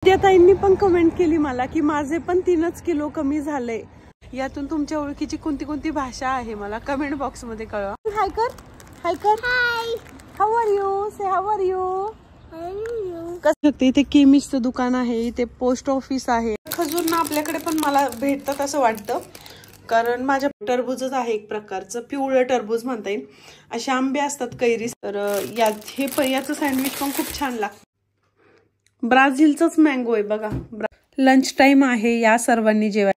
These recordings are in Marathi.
त्या ताईंनी पण कमेंट केली मला की माझे पण 3 किलो कमी झाले। यातून तुमच्या ओळखीची कोणती कोणती भाषा आहे मला कमेंट बॉक्स मध्ये कळवा। हाय कर, हाय कर, hi, how are you, say how are you. कसं इथे केमिस्टचं दुकान आहे, इथे पोस्ट ऑफिस आहे। खजूर ना आपल्याकडे पण मला भेटतात असं वाटतं, कारण माझ्या टरबूजच आहे एक प्रकारचं, पिवळं टरबूज म्हणता येईल। असे आंबे असतात कैरी, तर याचं सँडविच पण खूप छान लागतं। ब्राझीलचंच मँगो आहे बघा। लंच टाइम आहे, या सर्वांनी जेवायला।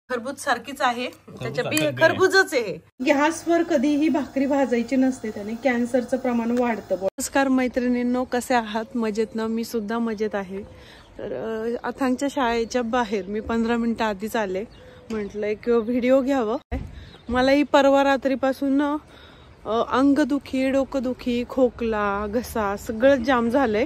खरबूज सारखीच आहे, त्याच्या खरबूजच आहे। गॅसवर कधीही भाकरी भाजायची नसते, त्याने कॅन्सरचं प्रमाण वाढतं। नमस्कार मैत्रिणींनो, कसे आहात? मजेत ना? मी सुद्धा मजेत आहे। तर अथांगच्या शाळेच्या बाहेर मी 15 मिनिटं आधीच आले, म्हटलं एक व्हिडिओ घ्यावं। मलाही परवा रात्रीपासून अंगदुखी, डोकंदुखी, खोकला, घसा सगळं जाम झालंय।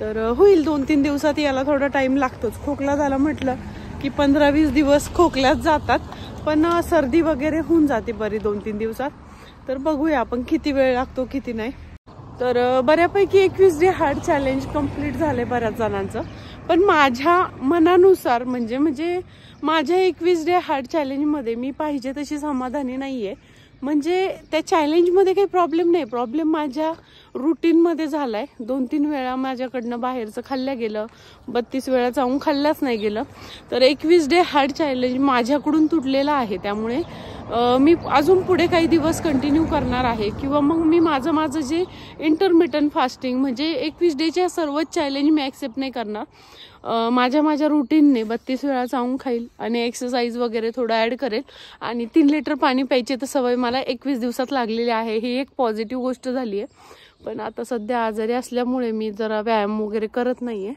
तर होईल 2-3 दिवसात, याला थोडा टाइम लागतोच। खोकला झाला म्हटलं की 15-20 दिवस खोकल्यात जातात, पण सर्दी वगैरे होऊन जाते बरी 2-3 दिवसात। तर बघूया आपण किती वेळ लागतो किती नाही। तर बऱ्यापैकी 21 डे हार्ड चॅलेंज कंप्लीट झाले बऱ्याच जणांचं, पण माझ्या मनानुसार म्हणजे माझ्या 21 डे हार्ड चॅलेंज मध्ये मी पाहिजे तशी समाधानी नाहीये। म्हणजे त्या चॅलेंज मध्ये काही प्रॉब्लेम नाही, प्रॉब्लेम माझ्या रुटीन मध्ये झालाय। 2-3 वेळा माझ्याकडनं बाहेरचं खाल्ल्या गेलं, 32 वेळा जाऊन खाल्ल्याच नाही गेलं। तर 21 डे हार्ड चॅलेंज माझ्याकडून तुटलेला आहे, त्यामुळे मी अजून पुढे काही दिवस कंटिन्यू करणार आहे, किंवा मग मी माझं जे इंटरमिटंट फास्टिंग म्हणजे 21 डेच्या सर्वच चॅलेंज मी ऍक्सेप्ट नाही करणार। माझ्या रुटीनने 32 वेळा चावून खाईल आणि एक्सरसाइज वगैरे थोडं ऍड करेल, आणि 3 लिटर पाणी प्यायची तर सवय मला 21 दिवसात लागलेली आहे। ही एक पॉझिटिव्ह गोष्ट झाली आहे। पण आता सध्या आजारी असल्यामुळे मी जरा व्यायाम वगैरे करत नाहीये।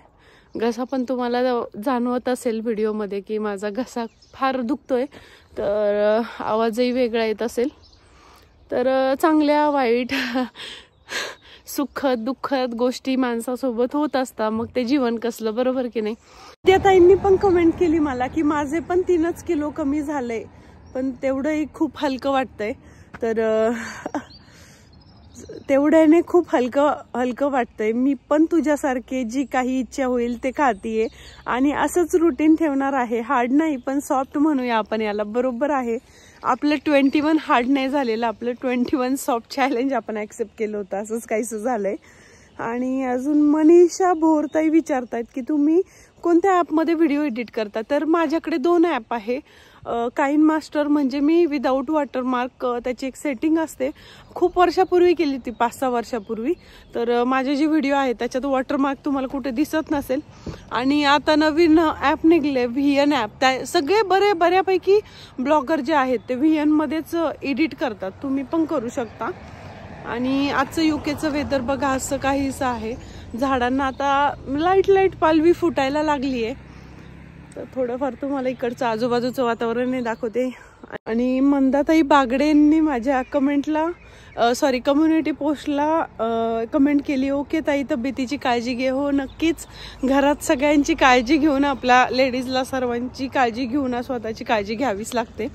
घसा पण तुम्हाला जाणवत असेल व्हिडिओमध्ये की माझा घसा फार दुखतोय, तर आवाजही वेगळा येत असेल। तर चांगल्या वाईट सुखद दुःखद गोष्टी माणसासोबत होत असतात, मग ते जीवन कसलं, बरोबर की नाही? त्या ताईंनी पण कमेंट केली मला की माझे पण 3 किलो कमी झाले, पण तेवढंही खूप हलकं वाटतंय। तर तेवढ्याने खूप हलकं वाटतंय। मी पण तुझ्यासारखे जी काही इच्छा होईल ते खातीये, आणि असंच रुटीन ठेवणार आहे। हार्ड नाही पण सॉफ्ट म्हणूया आपण याला, बरोबर आहे। आपलं 21 हार्ड नाही झालेलं, आपलं 21 सॉफ्ट चॅलेंज आपण ऍक्सेप्ट केलं होतं, असंच काहीसं झालंय। आणि अजून मनीषा भोरताई विचारतायत की तुम्ही कोणत्या ॲपमध्ये व्हिडिओ एडिट करता? तर माझ्याकडे 2 ॲप आहे। काइन मास्टर म्हणजे मी विदाऊट वॉटरमार्क, त्याची एक सेटिंग असते, खूप वर्षापूर्वी केली ती, 5-6 वर्षापूर्वी। तर माझे जे व्हिडिओ आहेत त्याच्यात वॉटरमार्क तुम्हाला कुठे दिसत नसेल। आणि आता नवीन ॲप निघले VN ॲप, त्या सगळे बऱ्यापैकी ब्लॉगर जे आहेत ते VN मध्येच एडिट करतात, तुम्ही पण करू शकता। आणि आजचं UKचं वेदर बघा, असं काहीसं आहे। झाडांना आता लाईट पालवी फुटायला लागली आहे। तर थोडंफार तुम्हाला इकडचं आजूबाजूचं वातावरण दाखवते। आणि मंदाताई बागडेंनी माझ्या कम्युनिटी पोस्टला कमेंट केली, ओके ताई तब्येतीची काळजी घे। हो नक्कीच, घरात सगळ्यांची काळजी घेऊन, आपल्या लेडीजला सर्वांची काळजी घेऊन स्वतःची काळजी घ्यावीच लागते।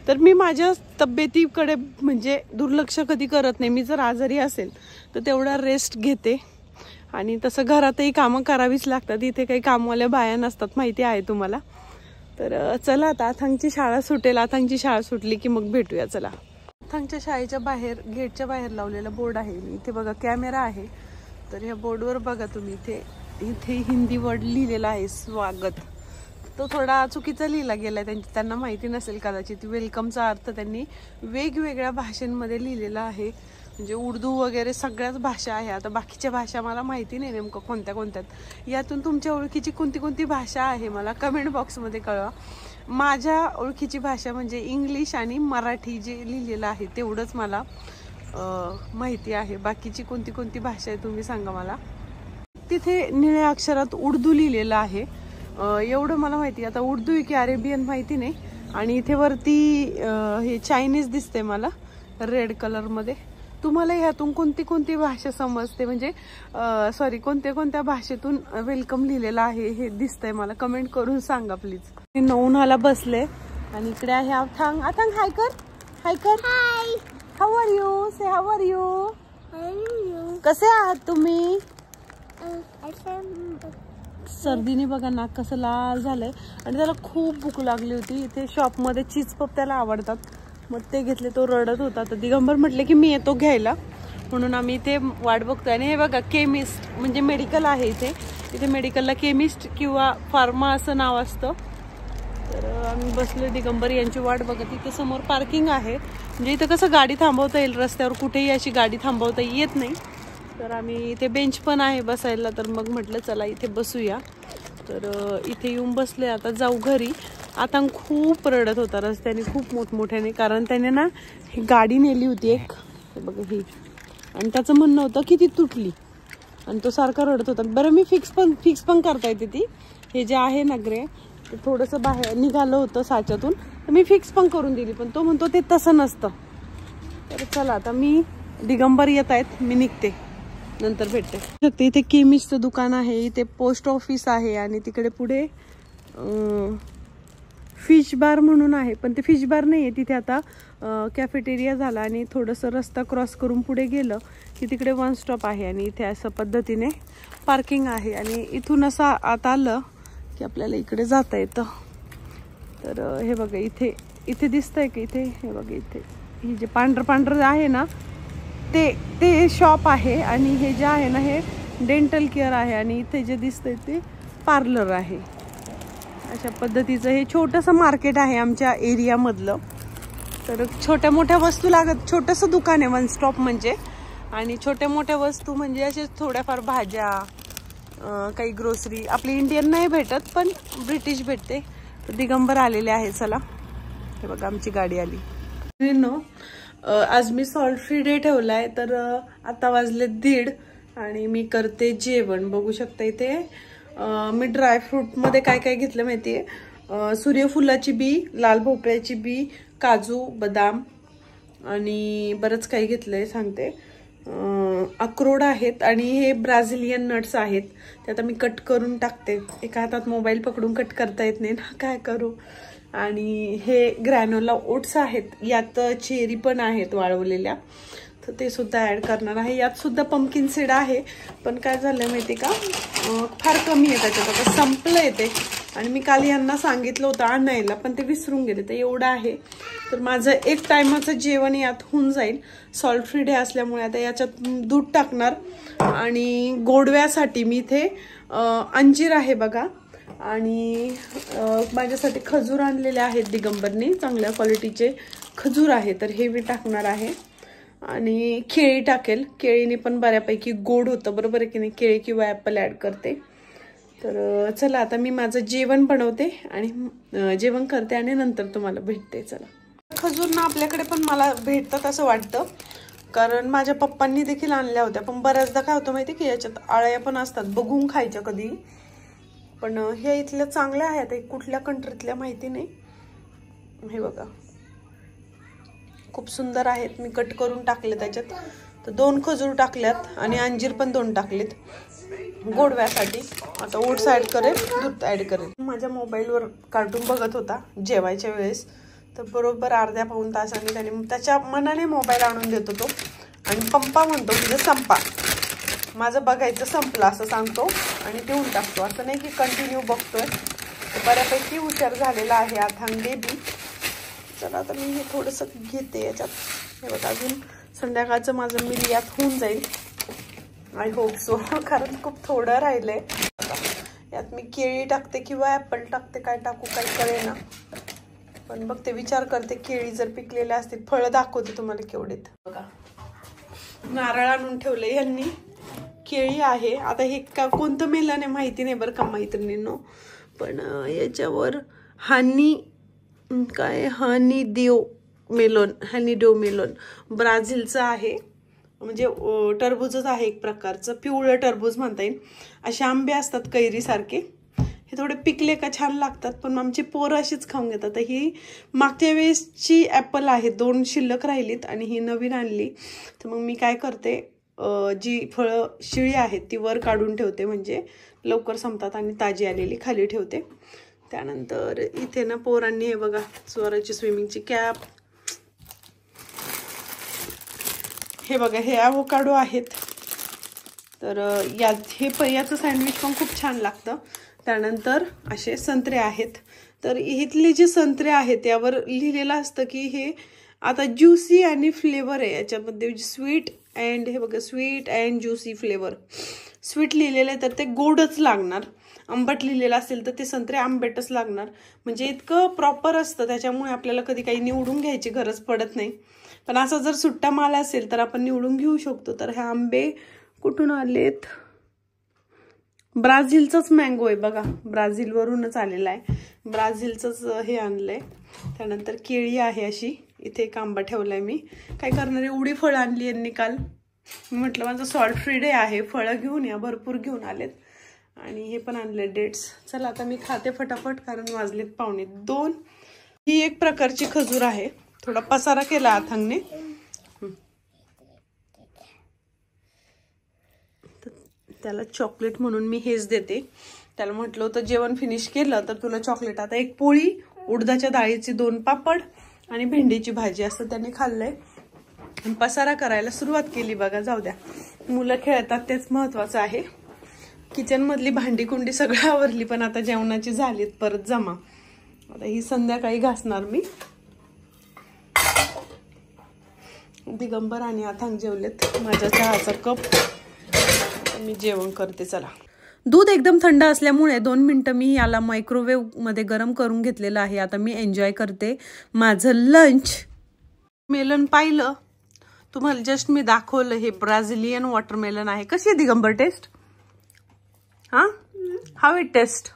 तर मी माझ्या तब्येतीकडे म्हणजे दुर्लक्ष कधी करत नाही। मी जर आजारी असेल तर तेवढा रेस्ट घेते, आणि तसं घरातही कामं करावीच लागतात। इथे काही कामवाल्या बाया नसतात, माहिती आहे तुम्हाला। तर चला आता अथांगची शाळा सुटेल, अथांगची शाळा सुटली की मग भेटूया। चला, अथांगच्या शाळेच्या बाहेर गेटच्या बाहेर लावलेला बोर्ड आहे, इथे बघा कॅमेरा आहे। तर या बोर्डवर बघा तुम्ही, इथे हिंदी वर्ड लिहिलेला आहे स्वागत। तो थोडा चुकीचा लिहिला गेलाय, त्यांना माहिती नसेल कदाचित। वेलकमचा अर्थ त्यांनी वेगवेगळ्या भाषांमध्ये लिहिलेला आहे, म्हणजे उर्दू वगैरे सगळ्याच भाषा आहे। आता बाकीच्या भाषा मला माहिती नाही नेमकं कोणत्यात। यातून तुमच्या ओळखीची कोणती भाषा आहे मला कमेंट बॉक्समध्ये कळवा। माझ्या ओळखीची भाषा म्हणजे इंग्लिश आणि मराठी जे लिहिलेलं आहे तेवढंच मला माहिती आहे। बाकीची कोणती भाषा आहे तुम्ही सांगा मला। तिथे निळ्या अक्षरात उर्दू लिहिलेलं आहे, एवढं मला माहिती। आता उर्दू की अरेबियन माहिती नाही। आणि इथे वरती हे चायनीज दिसते मला रेड कलर मध्ये। तुम्हाला ह्यातून कोणती भाषा समजते, म्हणजे कोणत्या भाषेतून वेलकम लिहिलेलं आहे हे दिसतंय मला, कमेंट करून सांगा प्लीज। मी उन्हाला बसले आणि इकडे आहे अथांग। अथांग हाय कर, हाय कर, hi, how are you, say how are you, कसे आहात तुम्ही? सर्दीने बघा नाक कसं लाल झालंय आणि त्याला खूप भूक लागली होती. इथे शॉपमध्ये चीज पप त्याला आवडतात, मग ते घेतले. तो रडत होता तर दिगंबर म्हटले की मी येतो घ्यायला, म्हणून आम्ही इथे वाट बघतोय. आणि हे बघा केमिस्ट म्हणजे मेडिकल आहे इथे. इथे मेडिकलला केमिस्ट किंवा फार्मा असं नाव असतं. तर आम्ही बसलो दिगंबर यांची वाट बघत. इथे समोर पार्किंग आहे, म्हणजे इथं कसं गाडी थांबवता येईल, रस्त्यावर कुठेही अशी गाडी थांबवता येत नाही. तर आम्ही इथे बेंच पण आहे बसायला, तर मग म्हटलं चला इथे बसूया. तर इथे येऊन बसले. आता जाऊ घरी. आता खूप रडत होता रस्त्याने, खूप मोठमोठ्याने, कारण त्याने ना ही गाडी नेली होती एक, बघा ही, आणि त्याचं म्हणणं होतं की ती तुटली आणि तो सारखा रडत होता. बरं मी फिक्स पण करता येते ती, हे जे आहे ना ग्रे ते थोडंसं बाहेर निघालं होतं साच्यातून, तर मी फिक्स पण करून दिली, पण तो म्हणतो ते तसं नसतं. तर चला आता मी दिगंबर येत आहेत, मी निघते, नंतर भेटते. इथे केमिस्टचं दुकान आहे, इथे पोस्ट ऑफिस आहे आणि तिकडे पुढे फिश बार म्हणून आहे, पण ते फिश बार नाही आहे तिथे, आता कॅफेटेरिया झाला. आणि थोडंसं रस्ता क्रॉस करून पुढे गेलं की तिकडे वन स्टॉप आहे आणि इथे असं पद्धतीने पार्किंग आहे. आणि इथून असं आता आलं की आपल्याला इकडे जाता येतं. तर हे बघा इथे दिसतंय की इथे, हे बघा इथे हे जे पांढरं आहे ना ते शॉप आहे, आणि हे जे आहे ना हे डेंटल केअर आहे, आणि इथे जे दिसतंय ते पार्लर आहे. अशा पद्धतीचं हे छोटंसं मार्केट आहे आमच्या एरियामधलं. तर छोट्या मोठ्या वस्तू लागत, छोटंसं दुकान आहे वन स्टॉप म्हणजे. आणि छोट्या मोठ्या वस्तू म्हणजे असे थोड्याफार भाज्या, काही ग्रोसरी, आपली इंडियन नाही भेटत पण ब्रिटिश भेटते. तर दिगंबर आलेले आहे. चला हे बघा आमची गाडी आली. आज मी सॉल्ट फ्री डे ठेवलाय, तर आता वाजले 1:30 आणि मी करते जेवण. बघू शकता इथे मी ड्रायफ्रूट मध्ये काय काय घेतलं माहितीये, सूर्यफुलाची बी, लाल भोपळ्याची बी, काजू, बदाम आणि बरंच काही घेतलंय सांगते. अक्रोड आहेत आणि हे ब्राझिलियन नट्स आहेत. ते आता मी कट करून टाकते. एका हातात मोबाईल पकडून कट करता येत नाही ना, काय करू. आणि हे ग्रॅनोला ओट्स आहेत, यात चेरी पण आहेत वाळवलेल्या, तर ते सुद्धा ऍड करणार आहे. यात सुद्धा पंपकिन सीड आहे, पण काय झालं माहिती का, फार कमी आहे त्याच्यात, आता संपलंय ते. आणि मी काल यांना सांगितलं होतं आणायला, पण ते विसरून गेले. तर एवढं आहे, तर माझं एक टायमाचं जेवण यात होऊन जाईल. सॉल्ट फ्री डे असल्यामुळे आता याच्यात दूध टाकणार. आणि गोडव्यासाठी मी इथे अंजीर आहे बघा, आणि माझ्यासाठी खजूर आणलेले आहेत दिगंबरनी, चांगल्या क्वालिटीचे खजूर आहे, तर हे मी टाकणार आहे. आणि केळी टाकेल, केळीने पण बऱ्यापैकी गोड होतं, बरोबर आहे की नाही. केळी किंवा ॲपल ॲड करते. तर चला आता मी माझं जेवण बनवते आणि जेवण करते आणि नंतर तुम्हाला भेटते. चला. खजूर ना आपल्याकडे पण मला भेटतात असं वाटतं, कारण माझ्या पप्पांनी देखील आणल्या होत्या, पण बऱ्याचदा काय होतं माहिती की याच्यात आळ्या पण असतात, बघून खायच्या कधी. पण हे इथल्या चांगल्या आहेत, कुठल्या कंट्रीतल्या माहिती नाही. हे बघा खूप सुंदर आहेत. मी कट करून टाकले त्याच्यात, तर 2 खजूर टाकल्यात आणि अंजीर पण 2 टाकलेत गोडव्यासाठी. आता ओट्स ऍड करेल, दूध ऍड करेल. माझ्या मोबाईलवर कार्टून बघत होता जेवायच्या वेळेस, तर बरोबर अर्ध्या पाऊण तासाने त्याने त्याच्या मनाने मोबाईल आणून देतो तो, आणि पंपा म्हणतो म्हणजे संपा, माझं बघायचं संपलं असं सांगतो आणि देऊन टाकतो. असं नाही की कंटिन्यू बघतोय. बऱ्यापैकी हुशार झालेला आहे अथांग बेबी. चला आता मी हे थोडंसं घेते याच्यात. हे बघा अजून संध्याकाळचं माझं मिल यात होऊन जाईल, आय होप सो, कारण खूप थोडं राहिलंय. यात मी केळी टाकते किंवा ॲपल टाकते, काय टाकू काही कळेना, पण बघते, विचार करते. केळी जर पिकलेले असतील, फळं दाखवते तुम्हाला केवढेत. बघा नारळ आणून ठेवले यांनी, केळी आहे. आता हे का कोणतं मेलन आहे माहिती नाही बरं का मैत्रिणींनो, पण याच्यावर हनी डो मेलोन ब्राझीलचं आहे, म्हणजे टरबूजच आहे एक प्रकारचं, पिवळं टरबूज म्हणता येईल. असे आंबे असतात कैरीसारखे, हे थोडे पिकले का छान लागतात, पण आमची पोरं अशीच खाऊन घेतात. तर ही मागच्या वेळेसची ॲपल आहे, 2 शिल्लक राहिलीत आणि ही नवीन आणली. तर मग मी काय करते, जी फळं शिळी आहेत ती वर काढून ठेवते, म्हणजे लवकर संपतात, आणि ताजी आलेली खाली ठेवते. त्यानंतर इथे ना पोरांनी हे बघा स्वराची स्विमिंगची कॅप, हे बघा हे ॲव्होकाडो आहेत. तर याचं सँडविच पण खूप छान लागतं. त्यानंतर असे संत्रे आहेत. तर इथले जे संत्रे आहेत यावर लिहिलेलं असतं की हे आता ज्युसी आणि फ्लेवर आहे याच्यामध्ये, स्वीट अँड, हे बघा sweet and juicy flavour. Sweet लिहिलेलं आहे तर ते गोडच लागणार, आंबट लिहिलेलं असेल तर ते संत्रे आंबटच लागणार. म्हणजे इतकं प्रॉपर असतं, त्याच्यामुळे आपल्याला कधी काही निवडून घ्यायची गरज पडत नाही. पण असा जर सुट्टा माल असेल तर आपण निवडून घेऊ शकतो. तर हे आंबे कुठून आलेत? ब्राझीलचंच मँगो आहे बघा, ब्राझीलवरूनच आलेला आहे, ब्राझीलचंच हे आणलंय. त्यानंतर केळी आहे अशी, इथे एक आंबा ठेवलाय मी. काय करणार, एवढी फळं आणली यांनी काल. म्हटलं माझं सॉल्ट फ्री डे आहे, फळं घेऊन या, भरपूर घेऊन आलेत. आणि हे पण आणले डेट्स. चला आता मी खाते फटाफट, कारण वाजलेत 1:45. ही एक प्रकारची खजूर आहे, थोडा पसारा केला आथांगने. त्याला चॉकलेट म्हणून मी हेच देते. त्याला म्हटलं होतं जेवण फिनिश केलं तर तुला चॉकलेट. आता एक पोळी, उडदाच्या डाळीची 2 पापड आणि भेंडीची भाजी असं त्यांनी खाल्लंय. पसारा करायला सुरुवात केली बघा. जाऊ द्या, मुलं खेळतात तेच महत्वाचं आहे. किचन मधली भांडी कुंडी सगळं आवरली, पण आता जेवणाची झालीत परत जमा. आता ही संध्याकाळी घासणार मी. दिगंबर आणि आथांग जेवलेत. माझ्या चहाचा कप, मी जेवण करते. चला, दूध एकदम थंड असल्यामुळे 2 मिनिटं मी याला मायक्रोवेव्ह मध्ये गरम करून घेतलेलं आहे. आता मी एन्जॉय करते माझं लंच. मेलन पाहिलं तुम्हाला, जस्ट मी दाखवलं. हे ब्राझिलियन वॉटरमेलन आहे. कशी आहे Digambar taste? How it taste?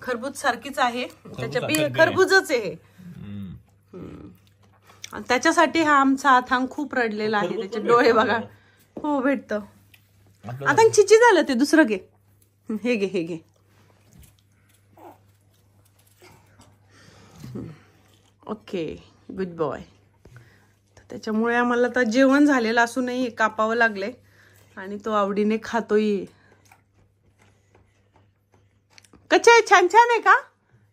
खरबूज सारखीच आहे, त्याच्या खरबूजच आहे. त्याच्यासाठी हा आमचा आथांग खूप रडलेला आहे. त्याचे डोळे बघा. हो भेटतं. आता चिची झालं ते, दुसरं घे. हे घे, हे घे. Okay, good boy. त्याच्यामुळे आम्हाला आता जेवण झालेलं असूनही कापावं लागलंय आणि तो आवडीने खातोय. कच्चा आहे? छान छान आहे का?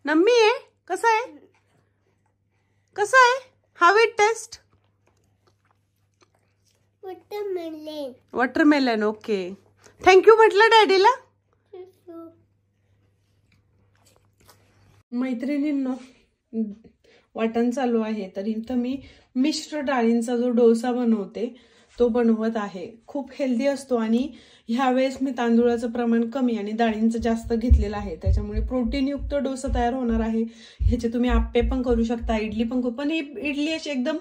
नम्मी आहे? कसं आहे? कसं आहे? How it taste? Watermelon. Okay, thank you म्हटलं डॅडीला. मैत्रिणींनो, वाटण चालू आहे. तर इथं मी मिश्र डाळींचा जो डोसा बनवते तो बनवत आहे. खूप हेल्दी असतो आणि ह्यावेळेस मी तांदूळाचं प्रमाण कमी आणि डाळींचं जास्त घेतलेलं आहे. त्याच्यामुळे प्रोटीनयुक्त डोसा तयार होणार आहे. ह्याचे तुम्ही आप्पे पण करू शकता, इडली पण करू. पण ही इडली अशी एकदम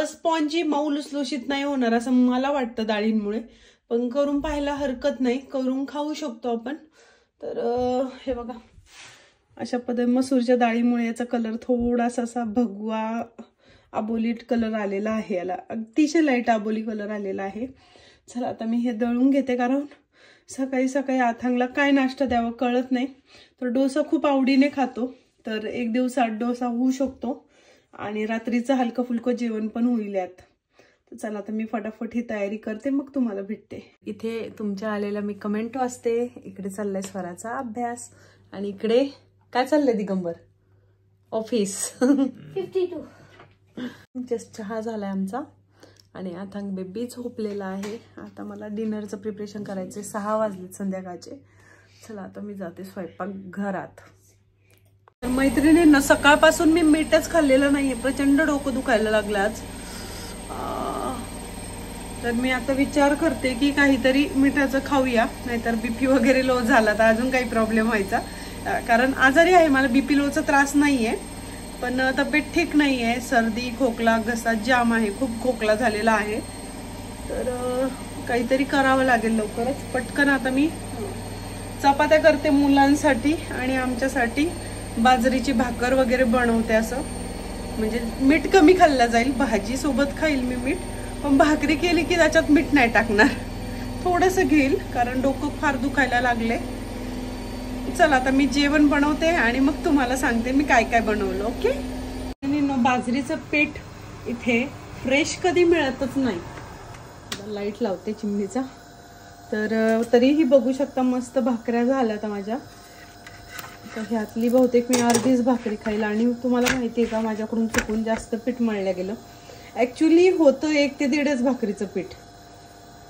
स्पॉन्जी मऊ लुसलुशीत नाही होणार असं मला वाटतं डाळींमुळे. पण करून पाहायला हरकत नाही, करून खाऊ शकतो आपण. तर हे बघा, अशा पद्धतीने मसूरच्या डाळीमुळे याचा कलर थोडासा असा भगवा आबोली कलर आलेला आहे. याला अतिशय लाईट आबोली कलर आलेला आहे. चला आता मी हे दळून घेते, कारण सकाळी सकाळी आथांगला काय नाश्ता द्यावं कळत नाही. तर डोसा खूप आवडीने खातो, तर एक दिवसात डोसा होऊ शकतो आणि रात्रीचं हलकं फुलकं जेवण पण होईल यात. तर चला आता मी फटाफट ही तयारी करते, मग तुम्हाला भेटते. इथे तुमच्या आलेल्या मी कमेंट वाचते. इकडे चाललाय स्वराचा अभ्यास आणि इकडे काय चाललंय दिगंबर? ऑफिस. 52. जस्ट चहा झालाय आमचा आणि आथांग बेबी झोपलेला आहे. आता मला डिनरचं प्रिपरेशन करायचंय. 6 वाजलेत संध्याकाळचे. चला आता मी जाते स्वयंपाक घरात. मैत्रिणींना सकाळपासून मी मीठच खाल्लेलं नाहीये, प्रचंड डोकं दुखायला लागलं आज. तर मी आता विचार करते की काहीतरी मिठाचं खाऊया, नाहीतर बीपी वगैरे लो झाला तर अजून काही प्रॉब्लेम व्हायचा. कारण आजारी आहे, मला बीपी लोचा त्रास नाहीये, पण तब्येत ठीक नाहीये. सर्दी, खोकला, घसा जाम आहे, खूप खोकला झालेला आहे. तर काहीतरी करावं लागेल लवकरच. पटकन आता मी चपात्या करते मुलांसाठी आणि आमच्यासाठी बाजरीची भाकर वगैरे बनवते. असं म्हणजे मीठ कमी खाल्लं जाईल. भाजी सोबत खाईल मी मीठ, पण भाकरी केली की त्याच्यात मीठ नाही टाकणार, थोडंसं घेईल, कारण डोकं फार दुखायला लागले. चला आता मी जेवण बनवते आणि मग तुम्हाला सांगते मी काय काय बनवलं. ओके. बाजरीचं पीठ इथे फ्रेश कधी मिळतच नाही. लाईट लावते चिमणीचा. तर तरीही बघू शकता मस्त भाकऱ्या झाल्या आता माझ्या. तर ह्यातली बहुतेक मी अर्धीच भाकरी खाईल. आणि तुम्हाला माहिती आहे का, माझ्याकडून चुकून जास्त पीठ मळलं गेलं. ॲक्च्युली होतं 1 ते 1.5 भाकरीचं पीठ,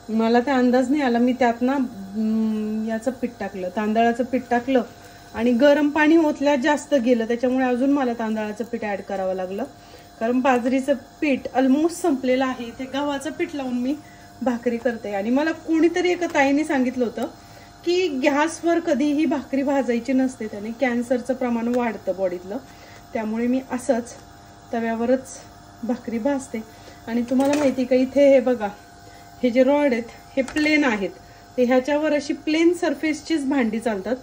मला ते अंदाज नाही आला, मी त्यात ना याचं पीठ टाकलं, तांदळाचं पीठ टाकलं आणि गरम पाणी ओतल्यात जास्त गेलं, त्याच्यामुळे अजून मला तांदळाचं पीठ ऍड करावं लागलं. कारण बाजरीचं पीठ ऑलमोस्ट संपलेलं आहे. ते गव्हाचं पीठ लावून मी भाकरी करते. आणि मला कोणीतरी एका ताईने सांगितलं होतं की गॅसवर कधीही भाकरी भाजायची नसते, त्याने कॅन्सरचं प्रमाण वाढतं बॉडीतलं. त्यामुळे मी असंच तव्यावरच भाकरी भाजते. आणि तुम्हाला माहिती का, इथे हे बघा, हे जे रॉड आहेत हे प्लेन आहेत, ते ह्याच्यावर अशी प्लेन सरफेसचीच भांडी चालतात.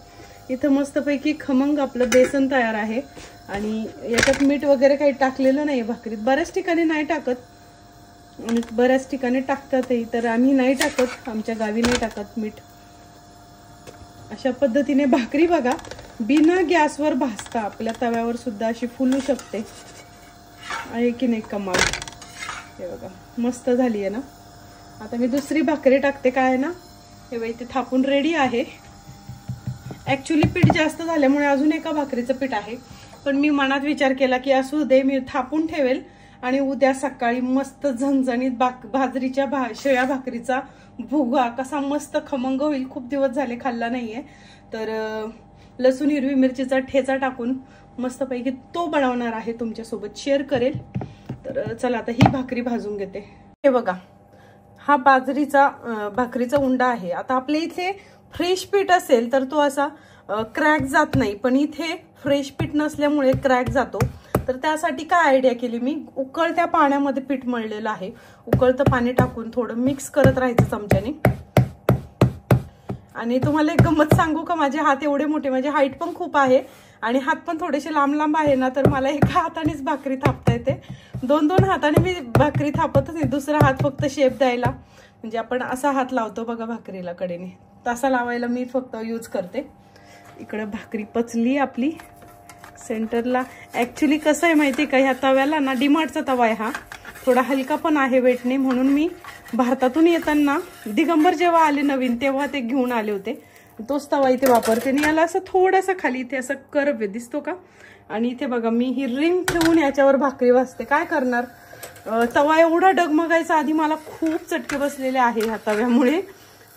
इथं मस्तपैकी खमंग आपलं बेसन तयार आहे. आणि याच्यात मीठ वगैरे काही टाकलेलं नाही भाकरीत. बऱ्याच ठिकाणी नाही टाकत आणि बऱ्याच ठिकाणी टाकतातही, तर आम्ही नाही टाकत, आमच्या गावी नाही टाकत मीठ. अशा पद्धतीने भाकरी बघा बिना गॅसवर भाजता आपल्या तव्यावर सुद्धा अशी फुलू शकते. आहे की नाही कमाल. हे बघा मस्त झाली आहे ना. आता मी दुसरी भाकरी टाकते. काय आहे ना, हे बघा इथे थापून रेडी आहे. ऍक्च्युली पीठ जास्त झाल्यामुळे अजून एका भाकरीचं पीठ आहे, पण मी मनात विचार केला की असू दे, मी थापून ठेवेल आणि उद्या सकाळी मस्त झणझणीत बाजरीच्या शिळ्या भाकरीचा भुगा कसा मस्त खमंग होईल. खूप दिवस झाले खाल्ला नाहीये, तर लसूण हिरवी मिरचीचा ठेचा टाकून मस्तपैकी तो बनवणार आहे, तुमच्यासोबत शेअर करेल. तर चला आता ही भाकरी भाजून घेते. हे बघा हा भाकरीचा उंडा आहे. आता आपल्या इथे फ्रेश पीठ असेल तर तो असा क्रॅक जात नाही, पण इथे फ्रेश पीठ नसल्यामुळे क्रॅक जातो. तर त्यासाठी काय आयडिया केली मी, उकळत्या पाण्यामध्ये पीठ मळलेलं आहे, उकळतं पाणी टाकून थोडं मिक्स करत राहायचं चमच्याने. आणि तुम्हाला एक गंमत सांगू का, माझे हात एवढे मोठे, माझी हाईट पण खूप आहे आणि हात पण थोडेसे लांब लांब आहे ना, तर मला एका हातानेच भाकरी थापता येते. दोन हाताने मी भाकरी थापतच नाही, दुसरा हात फक्त शेप द्यायला, म्हणजे आपण असा हात लावतो बघा भाकरीला कडेने, तसा लावायला मी फक्त यूज करते. इकडे भाकरी पचली आपली सेंटरला. ऍक्च्युली कसं आहे माहिती का, ह्या तव्याला ना डीमार्टचा तवा आहे हा, थोडा हलका पण आहे वेटने, म्हणून मी भारतातून येताना दिगंबर जेव्हा आले नवीन तेव्हा ते घेऊन आले होते, तोच तवा इथे वापरते. आणि याला असं थोडासा खाली इथे असं कर्व आहे, दिसतो का. आणि इथे बघा मी ही रिंग ठेवून याच्यावर भाकरी वाजते. काय करणार, तवा एवढा डगमगायचा, आधी मला खूप चटके बसलेले आहे ह्या तव्यामुळे.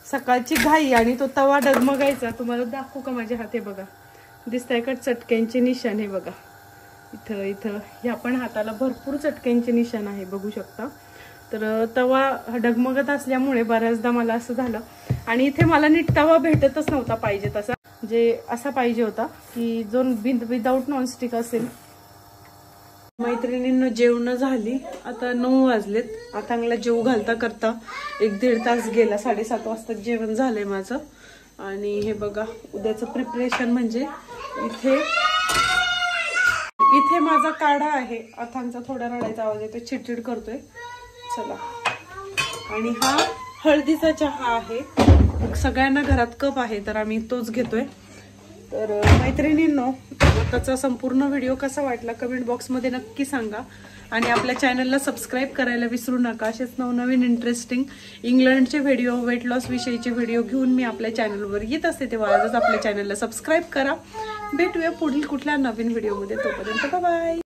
सकाळची घाई आणि तो तवा डगमगायचा. तुम्हाला दाखवू का माझे हात, हे बघा दिसतंय का चटक्यांचे निशाण, हे बघा इथं इथं ह्या पण हाताला भरपूर चटक्यांचे निशाण आहे, बघू शकता. तर तवा डगमगत असल्यामुळे बऱ्याचदा मला असं झालं. आणि इथे मला नीट तवा भेटतच नव्हता पाहिजे तसा, जे असा पाहिजे होता की जो विदाऊट नॉनस्टिक असेल. मैत्रिणींना जेवण झाली, आता 9 वाजलेत. अथांगला जेव घालता करता 1-1.5 तास गेला, 7:30 वाजता जेवण झालंय माझं. आणि हे बघा उद्याचं प्रिपरेशन म्हणजे इथे माझा काढा आहे. अथांगचा थोडा रडायचा आवाज येतो, चिडचिड करतोय. चला. आणि हा हळदीचा चहा आहे, सगळ्यांना घरात कप आहे तर आम्ही तोच घेतोय. तर मैत्रिणींनो, त्याचा संपूर्ण व्हिडिओ कसा वाटला कमेंट बॉक्समध्ये नक्की सांगा. आणि आपल्या चॅनलला सबस्क्राईब करायला विसरू नका. असेच नवनवीन इंटरेस्टिंग इंग्लंडचे व्हिडिओ, वेट लॉस विषयीचे व्हिडिओ घेऊन मी आपल्या चॅनलवर येत असते, तेव्हा आजच आपल्या चॅनलला सबस्क्राईब करा. भेटूया पुढील कुठल्या नवीन व्हिडिओमध्ये. तोपर्यंत बाय.